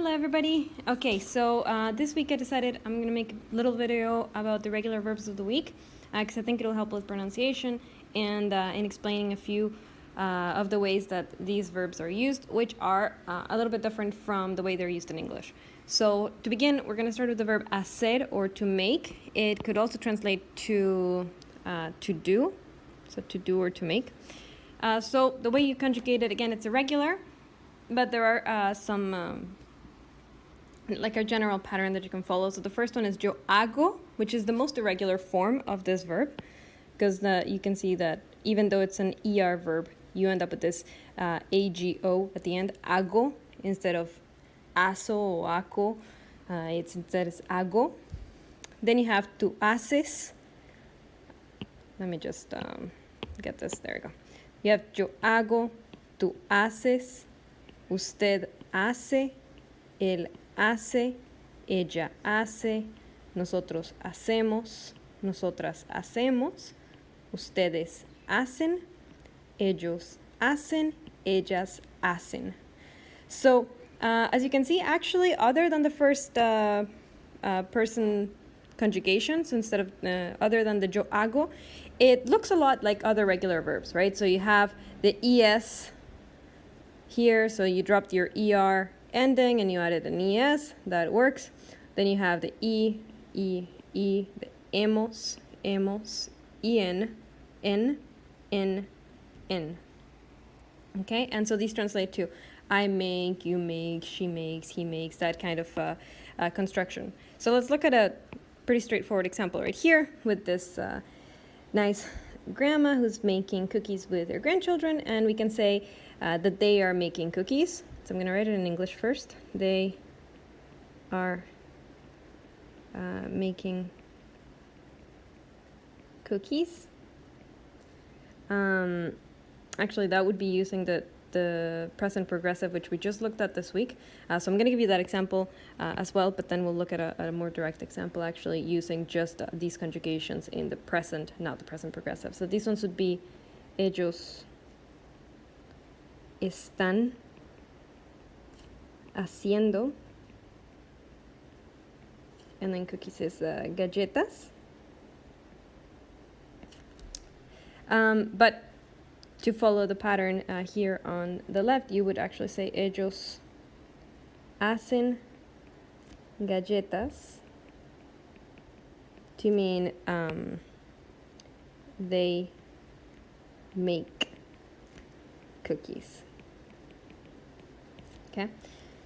Hello everybody. Okay, so this week I decided I'm going to make a little video about the regular verbs of the week because I think it'll help with pronunciation and in explaining a few of the ways that these verbs are used, which are a little bit different from the way they're used in English. So to begin, we're going to start with the verb hacer, or to make. It could also translate to do, so to do or to make. So the way you conjugate it, again, it's irregular, but there are some like a general pattern that you can follow. So the first one is yo hago, which is the most irregular form of this verb, because you can see that even though it's an ER verb, you end up with this AGO at the end, hago, instead of aso or ako. Instead it's hago. Then you have tu haces. Let me just get this. There we go. You have yo hago, tú haces, usted hace, él hace, ella hace, nosotros hacemos, nosotras hacemos, ustedes hacen, ellos hacen, ellas hacen. So, as you can see, actually, other than the first person conjugations, instead of other than the yo hago, it looks a lot like other regular verbs, right? So you have the es here, so you dropped your er ending and you added an es, that works. Then you have the the hemos, en, en. Okay, and so these translate to I make, you make, she makes, he makes, that kind of construction. So let's look at a pretty straightforward example right here with this nice grandma who's making cookies with her grandchildren, and we can say that they are making cookies. So I'm going to write it in English first. They are making cookies. Actually, that would be using the present progressive, which we just looked at this week. So I'm going to give you that example as well, but then we'll look at a more direct example, actually using just these conjugations in the present, not the present progressive. So these ones would be ellos están haciendo, and then cookies is galletas. But to follow the pattern here on the left, you would actually say ellos hacen galletas to mean they make cookies. Okay,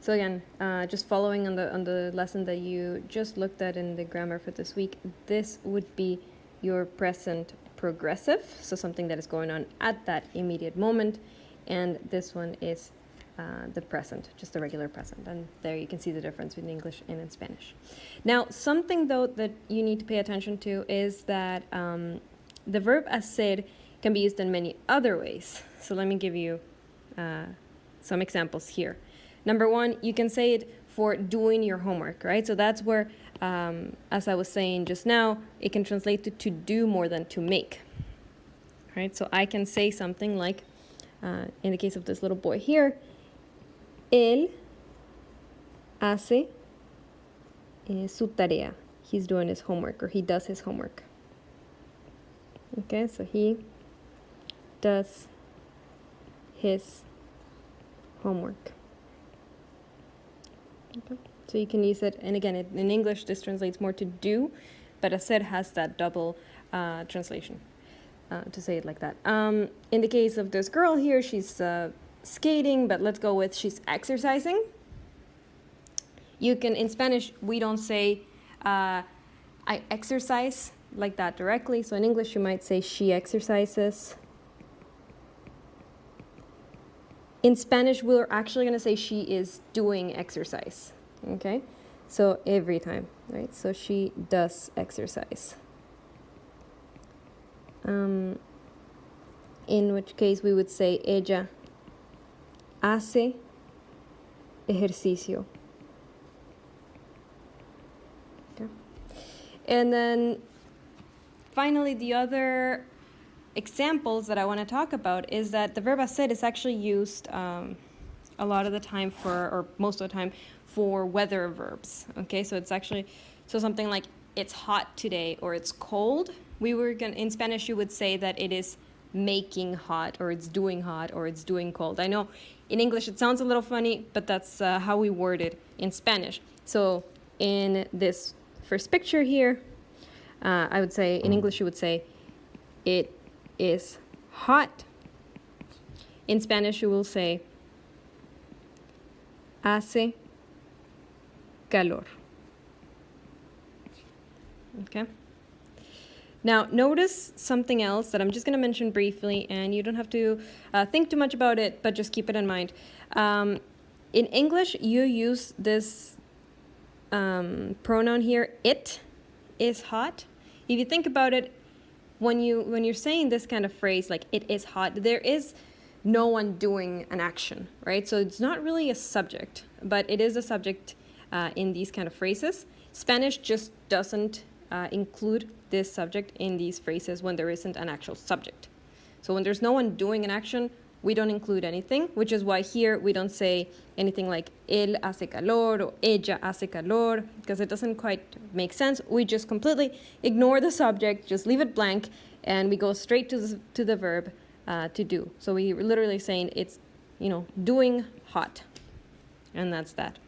so again, just following on the lesson that you just looked at in the grammar for this week, this would be your present progressive, so something that is going on at that immediate moment, and this one is the present, just the regular present. And there you can see the difference between English and in Spanish. Now, something though that you need to pay attention to is that the verb hacer can be used in many other ways. So let me give you some examples here. Number one, you can say it for doing your homework, right? So that's where, as I was saying just now, it can translate to do more than to make, right? So I can say something like, in the case of this little boy here, él hace su tarea. He's doing his homework, or he does his homework. Okay, so he does his homework. Okay. So you can use it, and again, in English this translates more to do, but hacer has that double translation, to say it like that. In the case of this girl here, she's skating, but let's go with she's exercising. You can, in Spanish, we don't say I exercise like that directly, so in English you might say she exercises. In Spanish, we're actually going to say she is doing exercise, okay? So every time, right? So she does exercise. In which case we would say ella hace ejercicio. Okay. And then finally, the other examples that I want to talk about is that the verb hacer is actually used a lot of the time or most of the time, for weather verbs. Okay, so it's actually, so something like it's hot today or it's cold. In Spanish, you would say that it is making hot or it's doing hot or it's doing cold. I know in English it sounds a little funny, but that's how we word it in Spanish. So in this first picture here, I would say, in English you would say, it is hot. In Spanish you will say, hace calor. Okay? Now, notice something else that I'm just going to mention briefly, and you don't have to think too much about it, but just keep it in mind. In English, you use this pronoun here, it is hot. If you think about it, when you're saying this kind of phrase, like it is hot, there is no one doing an action, right? So it's not really a subject, but it is a subject in these kind of phrases. Spanish just doesn't include this subject in these phrases when there isn't an actual subject. So when there's no one doing an action, we don't include anything, which is why here we don't say anything like él hace calor or ella hace calor, because it doesn't quite make sense. We just completely ignore the subject, just leave it blank, and we go straight to the verb to do. So we're literally saying it's, doing hot, and that's that.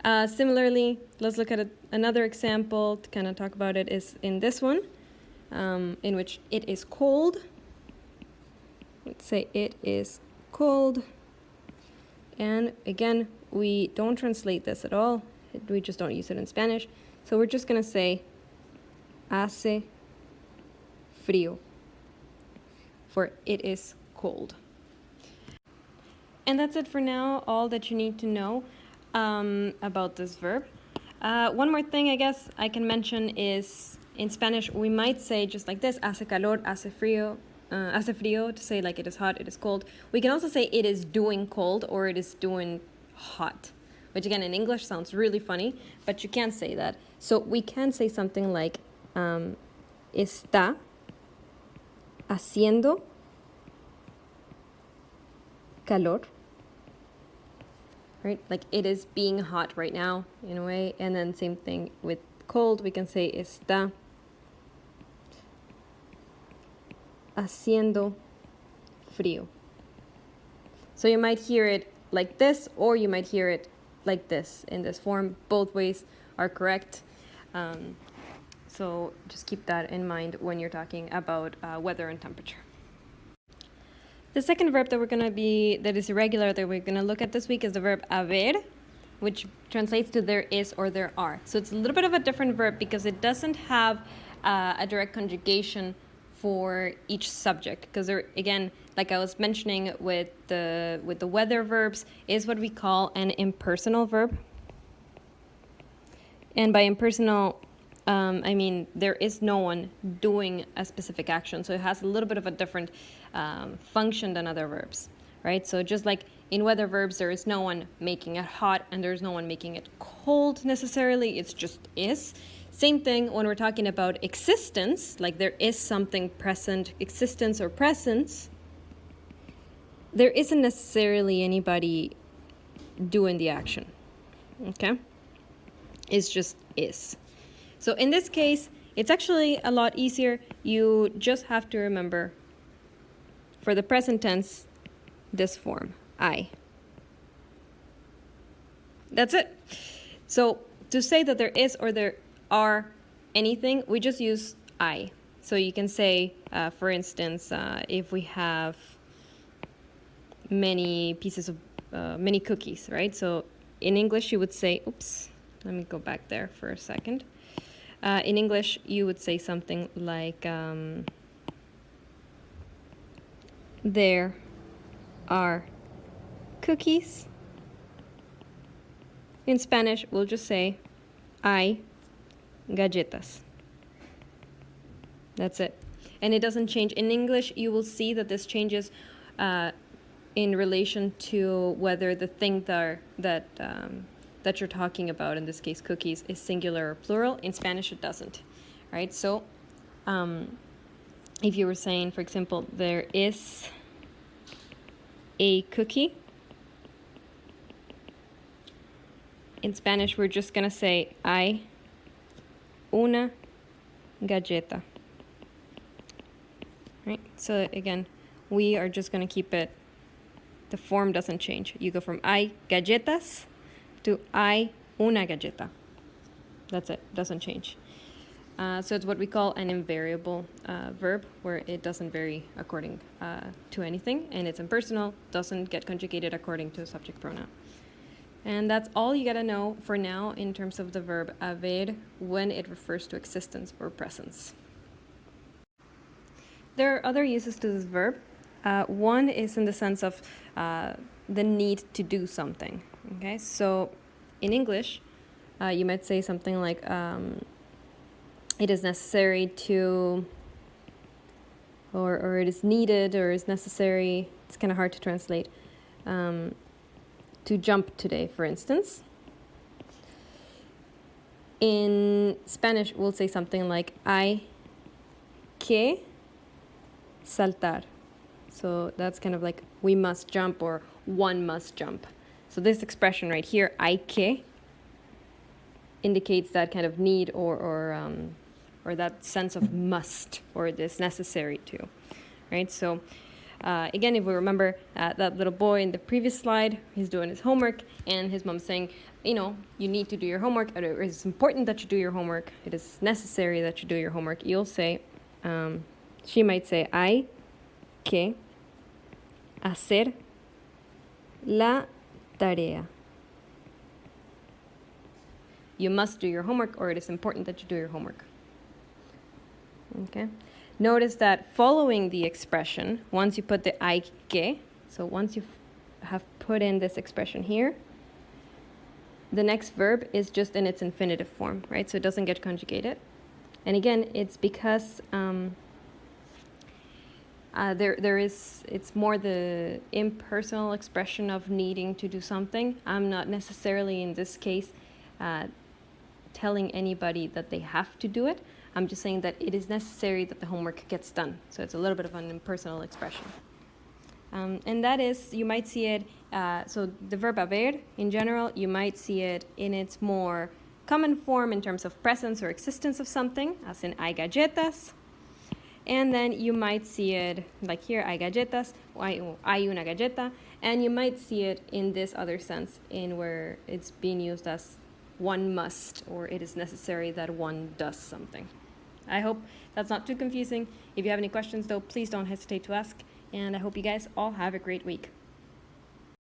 Similarly, let's look at another example to kind of talk about it, is in this one, in which it is cold. Let's say it is cold. And again, we don't translate this at all. We just don't use it in Spanish. So we're just going to say hace frío, for it is cold. And that's it for now, all that you need to know about this verb. One more thing I guess I can mention is in Spanish we might say just like this, hace calor, hace frío, to say like it is hot, it is cold. We can also say it is doing cold or it is doing hot, which again in English sounds really funny, but you can't say that. So we can say something like está haciendo calor. Right? Like it is being hot right now in a way. And then same thing with cold, we can say está haciendo frío. So you might hear it like this, or you might hear it like this in this form. Both ways are correct. So just keep that in mind when you're talking about weather and temperature. The second verb that is irregular that we're going to look at this week is the verb haber, which translates to there is or there are. So it's a little bit of a different verb because it doesn't have a direct conjugation for each subject. Because there, again, like I was mentioning with the weather verbs, is what we call an impersonal verb. And by impersonal, I mean there is no one doing a specific action, so it has a little bit of a different function than other verbs, right? So just like in weather verbs, there is no one making it hot and there's no one making it cold necessarily, it's just is. Same thing when we're talking about existence, like there is something present, existence or presence, there isn't necessarily anybody doing the action, okay? It's just is. So in this case, it's actually a lot easier. You just have to remember, for the present tense, this form, I. That's it. So to say that there is or there are anything, we just use I. So you can say, for instance, if we have many pieces of, many cookies, right? So in English, you would say, oops, let me go back there for a second. In English, you would say something like, there are cookies. In Spanish, we'll just say, hay galletas. That's it. And it doesn't change. In English, you will see that this changes in relation to whether the thing that you're talking about, in this case cookies, is singular or plural. In Spanish it doesn't, right? So if you were saying, for example, there is a cookie, in Spanish, we're just going to say, hay una galleta. Right? So again, we are just going to keep it, the form doesn't change. You go from hay galletas to hay una galleta. That's it, doesn't change. So it's what we call an invariable verb, where it doesn't vary according to anything, and it's impersonal, doesn't get conjugated according to a subject pronoun. And that's all you gotta know for now in terms of the verb haber when it refers to existence or presence. There are other uses to this verb. One is in the sense of the need to do something. Okay, so in English, you might say something like, it is necessary to, or it is needed, or is necessary, it's kind of hard to translate, to jump today, for instance. In Spanish, we'll say something like, hay que saltar. So that's kind of like, we must jump, or one must jump. So this expression right here, hay que, indicates that kind of need or that sense of must, or it is necessary to, right? So again, if we remember that little boy in the previous slide, he's doing his homework, and his mom's saying, you know, you need to do your homework, or it is important that you do your homework, it is necessary that you do your homework. You'll say, she might say, hay que hacer la tarea. You must do your homework, or it is important that you do your homework. Okay. Notice that following the expression, once you put the hay que, so once you have put in this expression here, the next verb is just in its infinitive form, right? So it doesn't get conjugated. And again, it's because it's more the impersonal expression of needing to do something. I'm not necessarily in this case telling anybody that they have to do it. I'm just saying that it is necessary that the homework gets done. So it's a little bit of an impersonal expression. And that is, you might see it, so the verb haber, in general, you might see it in its more common form in terms of presence or existence of something, as in hay galletas. And then you might see it, like here, hay galletas, hay una galleta, and you might see it in this other sense, in where it's being used as one must, or it is necessary that one does something. I hope that's not too confusing. If you have any questions, though, please don't hesitate to ask, and I hope you guys all have a great week.